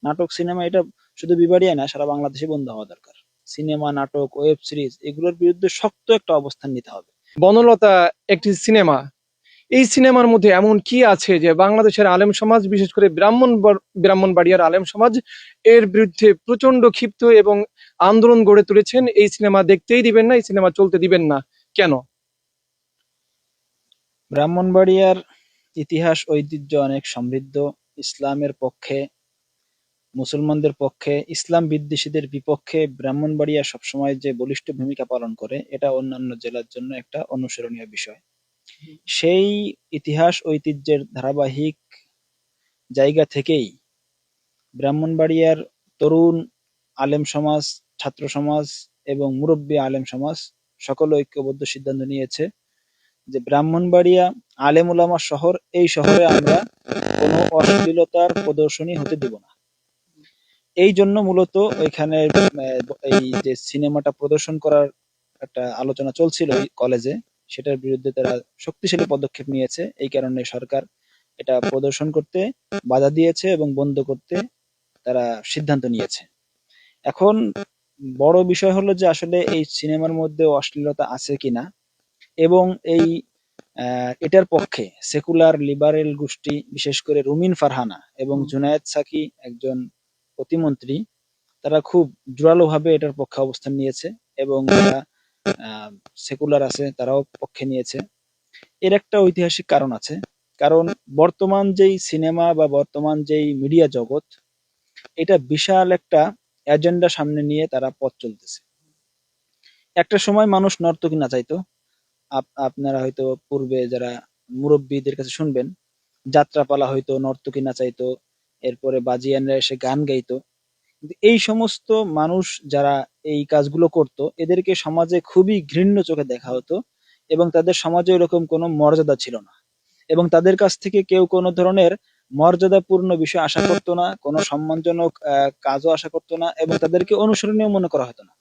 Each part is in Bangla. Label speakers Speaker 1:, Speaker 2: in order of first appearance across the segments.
Speaker 1: নাটক সিনেমা এটা শুধু বিবাড়িয়া না, সারা বাংলাদেশে বন্ধ হওয়া দরকার। সিনেমা, নাটক, ওয়েব সিরিজ এগুলোর বিরুদ্ধে শক্ত একটা অবস্থান নিতে হবে।
Speaker 2: বনলতা একটি সিনেমা, এই সিনেমার মধ্যে এমন কি আছে যে বাংলাদেশের আলেম সমাজ, বিশেষ করে ব্রাহ্মণবাড়িয়ার আলেম সমাজ এর বিরুদ্ধে প্রচন্ড ক্ষিপ্ত এবং আন্দোলন গড়ে তুলেছেন? এই সিনেমা দেখতেই দিবেন না, এই সিনেমা চলতে দিবেন না, কেন?
Speaker 1: ব্রাহ্মণবাড়িয়ার ইতিহাস ঐতিহ্য অনেক সমৃদ্ধ। ইসলামের পক্ষে, মুসলমানদের পক্ষে, ইসলাম বিদ্বেষীদের বিপক্ষে ব্রাহ্মণবাড়িয়া সবসময় যে বলিষ্ঠ ভূমিকা পালন করে, এটা অন্যান্য জেলার জন্য একটা অনুসরণীয় বিষয়। সেই ইতিহাস ঐতিহ্যের ধারাবাহিক জায়গা থেকেই ব্রাহ্মণবাড়িয়ার তরুণ আলেম সমাজ, ছাত্র সমাজ এবং মুরব্বী আলেম সমাজ সকলে ঐক্যবদ্ধ সিদ্ধান্ত নিয়েছে যে ব্রাহ্মণবাড়িয়া আলেম ওলামা শহর, এই শহরে আমরা কোনো অশ্লীলতার প্রদর্শনী হতে দিব না। এই জন্য মূলত ওইখানে এই যে সিনেমাটা প্রদর্শন করার একটা আলোচনা চলছিল এই কলেজে, সেটার বিরুদ্ধে তারা শক্তিশালী পদক্ষেপ নিয়েছে। এই কারণে সরকার এটা প্রদর্শন করতে বাধা দিয়েছে এবং বন্ধ করতে তারা সিদ্ধান্ত নিয়েছে। এখন বড় বিষয় হলো যে আসলে এই সিনেমার মধ্যে অশ্লীলতা আছে কিনা, এবং এই এটার পক্ষে সেকুলার লিবারেল গোষ্ঠী, বিশেষ করে রুমিন ফারহানা এবং জুনায়েদ সাকি একজন প্রতিমন্ত্রী, তারা খুব জোরালোভাবে এটার পক্ষে অবস্থান নিয়েছে, এবং যারা সেকুলার আছে তারাও পক্ষে নিয়েছে। এর একটা ঐতিহাসিক কারণ আছে। কারণ বর্তমান যেই সিনেমা বা বর্তমান যেই মিডিয়া জগৎ, এটা বিশাল একটা এজেন্ডা সামনে নিয়ে তারা পথ চলতেছে। একটা সময় মানুষ নর্তকী নাচাইতো। আপনারা হয়তো পূর্বে যারা মুরব্বীদের কাছে শুনবেন, যাত্রাপালা হয়তো, নর্তকী নাচাইতো, এরপরে বাজিয়ানরা এসে গান গাইতো। কিন্তু এই সমস্ত মানুষ যারা এই কাজগুলো করত, এদেরকে সমাজে খুবই ঘৃণ্য চোখে দেখা হতো, এবং তাদের সমাজে এরকম কোনো মর্যাদা ছিল না, এবং তাদের কাছ থেকে কেউ কোনো ধরনের মর্যাদাপূর্ণ বিষয় আশা করতো না, কোনো সম্মানজনক কাজও আশা করতো না, এবং তাদেরকে অনুসরণীয় মনে করা হতো না।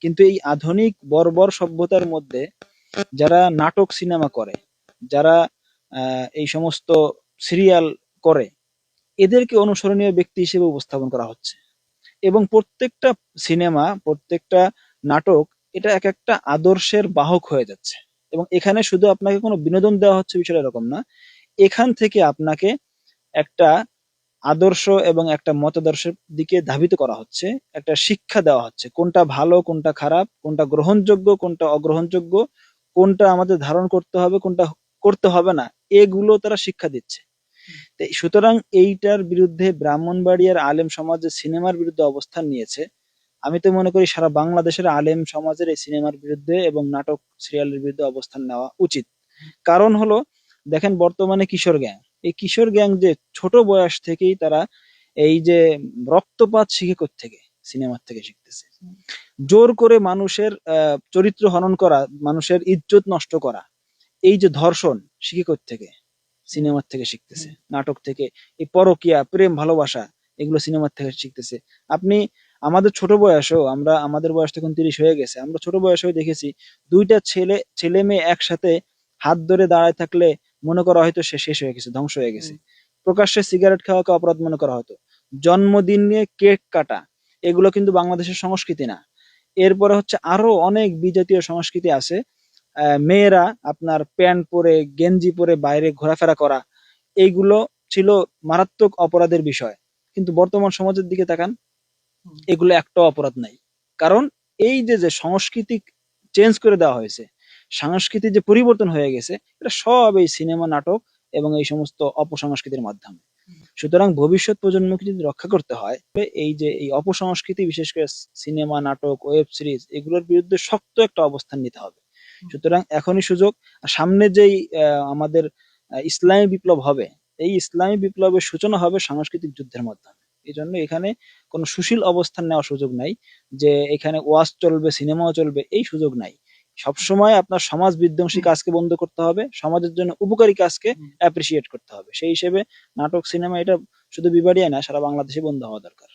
Speaker 1: কিন্তু এই আধুনিক বর্বর সভ্যতার মধ্যে যারা নাটক সিনেমা করে, যারা এই সমস্ত সিরিয়াল করে, এদেরকে অনুসরণীয় ব্যক্তি হিসেবে উপস্থাপন করা হচ্ছে। এবং প্রত্যেকটা সিনেমা, প্রত্যেকটা নাটক, এটা এক একটা আদর্শের বাহক হয়ে যাচ্ছে। এবং এখানে শুধু আপনাকে কোনো বিনোদন দেওয়া হচ্ছে বিষয়টা এরকম না, এখান থেকে আপনাকে একটা আদর্শ এবং একটা মতাদর্শের দিকে ধাবিত করা হচ্ছে, একটা শিক্ষা দেওয়া হচ্ছে, কোনটা ভালো, কোনটা খারাপ, কোনটা গ্রহণযোগ্য, কোনটা অগ্রহণযোগ্য, কোনটা আমাদের ধারণ করতে হবে, কোনটা করতে হবে না, এগুলো তারা শিক্ষা দিচ্ছে। সুতরাং এইটার বিরুদ্ধে ব্রাহ্মণবাড়িয়ার আলেম সমাজ যে সিনেমার বিরুদ্ধে অবস্থান নিয়েছে, আমি তো মনে করি সারা বাংলাদেশের আলেম সমাজের এই সিনেমার বিরুদ্ধে এবং নাটক সিরিয়ালের বিরুদ্ধে অবস্থান নেওয়া উচিত। কারণ হলো, দেখেন বর্তমানে কিশোর গ্যাং, এই কিশোর গ্যাং যে ছোট বয়স থেকেই তারা এই যে রক্তপাত শিখে থেকে সিনেমার থেকে শিখতেছে। জোর করে মানুষের চরিত্র হনন করা, মানুষের ইজ্জত নষ্ট করা, এই যে ধর্ষণ শিখে থেকে সিনেমার থেকে শিখতেছে, নাটক থেকে। এই পরকিয়া, প্রেম, ভালোবাসা, এগুলো সিনেমার থেকে শিখতেছে। আপনি আমাদের ছোট বয়সেও, আমাদের বয়স তখন 30 হয়ে গেছে, আমরা ছোট বয়সেও দেখেছি দুইটা ছেলে মেয়ে একসাথে হাত ধরে দাঁড়ায় থাকলে মনে করা হয়তো সে শেষ হয়ে গেছে, ধ্বংস হয়ে গেছে। প্রকাশ্যে সিগারেট খাওয়াকে অপরাধ মনে করা হতো। জন্মদিন নিয়ে কেক কাটা, এগুলো কিন্তু বাংলাদেশের সংস্কৃতি না। এরপরে হচ্ছে আরো অনেক বিজাতীয় সংস্কৃতি আছে। মেয়েরা আপনার প্যান্ট পরে, গেঞ্জি পরে বাইরে ঘোরাফেরা করা, এইগুলো ছিল মারাত্মক অপরাধের বিষয়। কিন্তু বর্তমান সমাজের দিকে তাকান, এগুলো একটা অপরাধ নাই। কারণ এই যে সংস্কৃতি চেঞ্জ করে দেওয়া হয়েছে, সংস্কৃতির যে পরিবর্তন হয়ে গেছে, এটা সব এই সিনেমা, নাটক এবং এই সমস্ত অপসংস্কৃতির মাধ্যমে। সুতরাং ভবিষ্যৎ প্রজন্মকে যদি রক্ষা করতে হয়, এই যে এই অপসংস্কৃতি, বিশেষ করে সিনেমা, নাটক, ওয়েব সিরিজ, এগুলোর বিরুদ্ধে শক্ত একটা অবস্থান নিতে হবে। সুতরাং এখনই সুযোগ। সামনে যেই আমাদের ইসলামী বিপ্লব হবে, এই ইসলামী বিপ্লবের সূচনা হবে সাংস্কৃতিক যুদ্ধের মাধ্যমে। এই জন্য এখানে কোনো সুশীল অবস্থান নেওয়ার সুযোগ নাই, যে এখানে ওয়াজ চলবে, সিনেমাও চলবে, এই সুযোগ নাই। সবসময় আপনার সমাজ বিধ্বংসী কাজকে বন্ধ করতে হবে, সমাজের জন্য উপকারী কাজকে অ্যাপ্রিসিয়েট করতে হবে। সেই হিসেবে নাটক, সিনেমা এটা শুধু বিবাড়িয়া না, সারা বাংলাদেশে বন্ধ হওয়া দরকার।